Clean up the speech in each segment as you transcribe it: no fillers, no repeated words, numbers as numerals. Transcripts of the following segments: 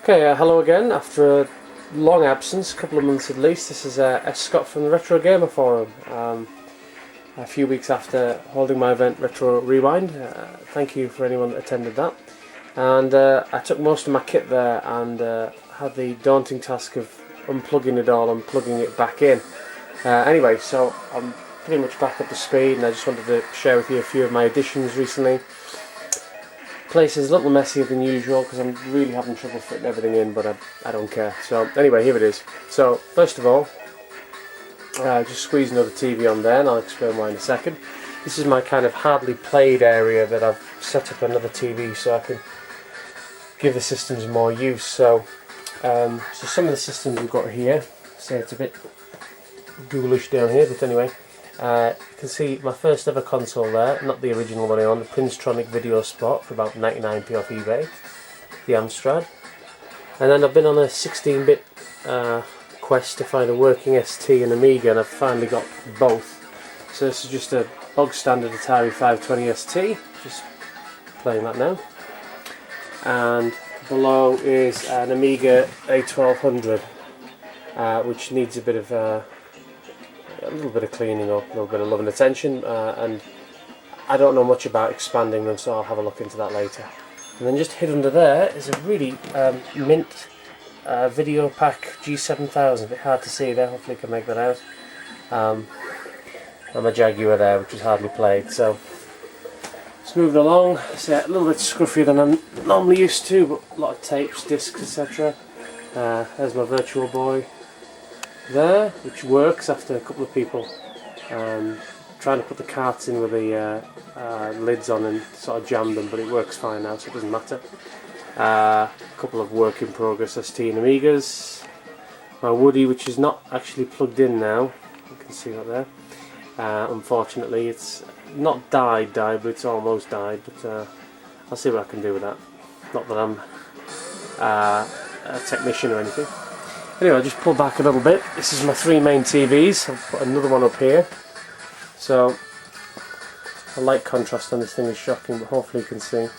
Okay, hello again after a long absence, a couple of months at least. This is S. Scott from the Retro Gamer Forum. A few weeks after holding my event Retro Rewind. Thank you for anyone that attended that. And I took most of my kit there and had the daunting task of unplugging it all and plugging it back in. Anyway, so I'm pretty much back up to speed, and I just wanted to share with you a few of my additions recently. Place is a little messier than usual because I'm really having trouble fitting everything in, but I don't care. So anyway, here it is. So first of all, just squeeze another TV on there, and I'll explain why in a second. This is my kind of hardly played area that I've set up another TV so I can give the systems more use. So some of the systems we've got here, say it's a bit ghoulish down here, but anyway, you can see my first ever console there, not the original one I own, the Princetronic Video Spot for about 99p off eBay, the Amstrad. And then I've been on a 16-bit quest to find a working ST and Amiga, and I've finally got both. So this is just a bog standard Atari 520 ST, just playing that now. And below is an Amiga A1200, which needs a bit of a little bit of cleaning up, a little bit of love and attention, and I don't know much about expanding them, so I'll have a look into that later. And then just hid under there is a really mint Video Pack G7000, a bit hard to see there, hopefully you can make that out. And my Jaguar there, which is hardly played. So it's moving along. It's a little bit scruffier than I'm normally used to, but a lot of tapes, discs, etc. There's my Virtual Boy there, which works after a couple of people trying to put the carts in with the lids on and sort of jammed them, but it works fine now, so it doesn't matter. A couple of work in progress ST and Amigas. My Woody, which is not actually plugged in now, you can see that there. Unfortunately, it's not died, but it's almost died, but I'll see what I can do with that. Not that I'm a technician or anything. Anyway, I'll just pull back a little bit. This is my three main TVs. I'll put another one up here. So, the light contrast on this thing is shocking, but hopefully you can see.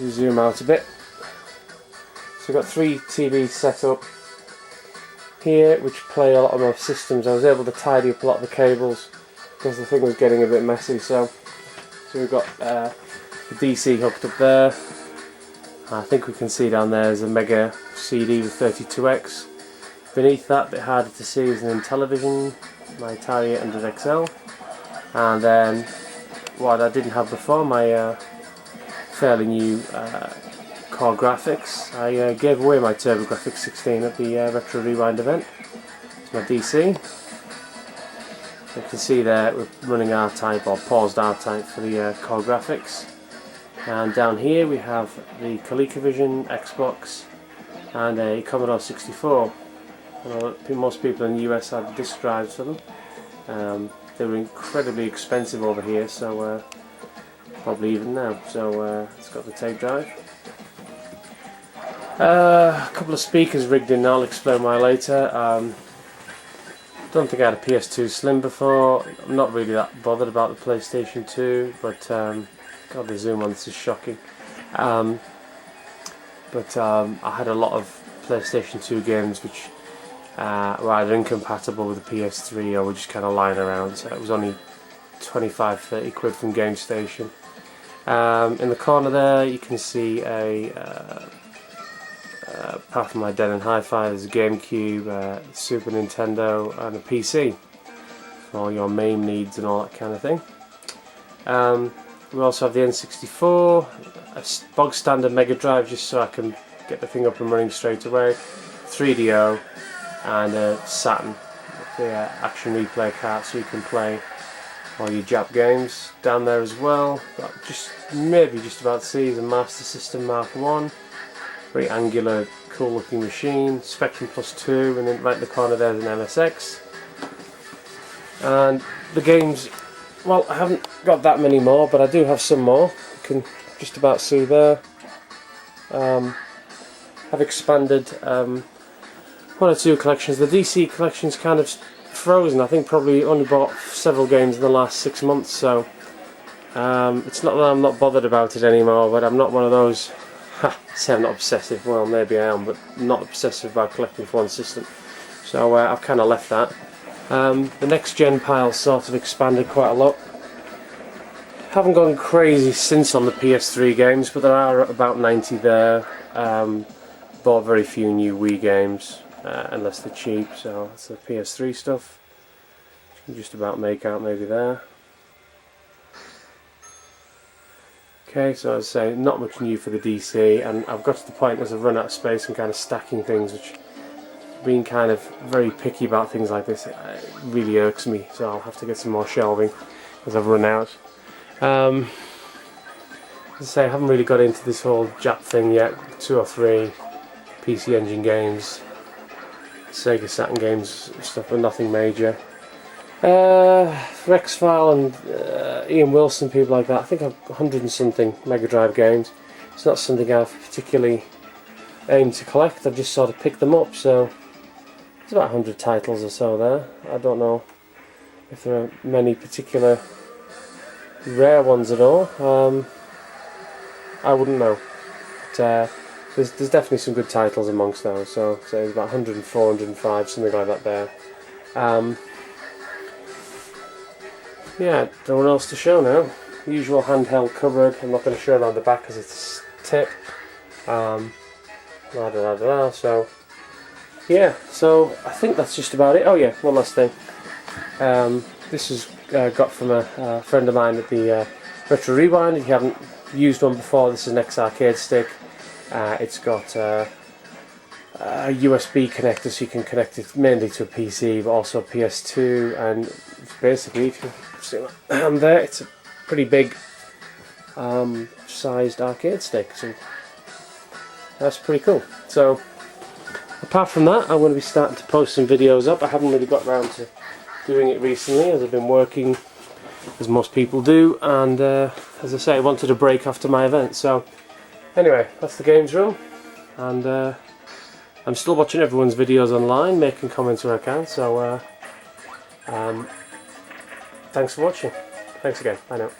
You zoom out a bit. So I've got three TVs set up here, which play a lot of my systems. I was able to tidy up a lot of the cables because the thing was getting a bit messy. So we've got the DC hooked up there. I think we can see down there is a Mega CD with 32X. Beneath that, a bit harder to see, is an Intellivision, my Atari 800XL. And then what I didn't have before, my fairly new Core Graphics. I gave away my TurboGrafx 16 at the Retro Rewind event. It's my DC. You can see there we're running R-Type, or paused R-Type for the Core Graphics. And down here we have the ColecoVision, Xbox, and a Commodore 64. Most people in the US have disk drives for them. They were incredibly expensive over here, so probably even now. So it's got the tape drive. A couple of speakers rigged in, I'll explain why later. Don't think I had a PS2 Slim before. I'm not really that bothered about the PlayStation 2, but God, the zoom on this is shocking. I had a lot of PlayStation 2 games which were either incompatible with the PS3 or were just kind of lying around, so it was only 25-30 quid from GameStation. In the corner there you can see apart from my Den & Hi-Fi, there's a GameCube, Super Nintendo and a PC for all your MAME needs and all that kind of thing. We also have the N64, a bog standard Mega Drive just so I can get the thing up and running straight away, 3DO, and a Saturn with the action replay cart so you can play all your Jap games. Down there as well, got maybe just about to see the Master System Mark 1, very angular, cool looking machine, Spectrum Plus 2, and then right in the corner there's an MSX. And the games, well, I haven't got that many more, but I do have some more. You can just about see there. I've expanded one or two collections. The DC collection's kind of frozen. I think probably only bought several games in the last 6 months, so it's not that I'm not bothered about it anymore, but I'm not one of those say I'm not obsessive, well maybe I am, but not obsessive about collecting for one system. So I've kind of left that. The next gen pile sort of expanded quite a lot. Haven't gone crazy since on the PS3 games, but there are about 90 there. Bought very few new Wii games, unless they're cheap, so that's the PS3 stuff. You can just about make out maybe there. Okay, so as I say, not much new for the DC, and I've got to the point as I've run out of space and kind of stacking things, which being kind of very picky about things like this, it really irks me, so I'll have to get some more shelving as I've run out. As I say, I haven't really got into this whole Jap thing yet. 2 or 3 PC Engine games, Sega Saturn games, stuff, but nothing major. Rexfile and Ian Wilson, people like that. I think I've 100 and something Mega Drive games. It's not something I've particularly aimed to collect. I've just sort of picked them up. So there's about 100 titles or so there. I don't know if there are many particular rare ones at all. I wouldn't know. But, there's definitely some good titles amongst those. So there's about 104, 105, something like that there. Yeah, no one else to show now. Usual handheld cupboard. I'm not going to show around the back because it's tip. So yeah, so I think that's just about it. Oh yeah, one last thing. This is got from a friend of mine at the Retro Rewind. If you haven't used one before, this is an X-Arcade stick. It's got a USB connector, so you can connect it mainly to a PC, but also a PS2, and basically, if you see my hand there, it's a pretty big sized arcade stick, so that's pretty cool. So apart from that, I'm going to be starting to post some videos up. I haven't really got around to doing it recently, as I've been working, as most people do, and as I say, I wanted a break after my event. So anyway, that's the games room, and I'm still watching everyone's videos online, making comments where I can, so thanks for watching. Thanks again. Bye now.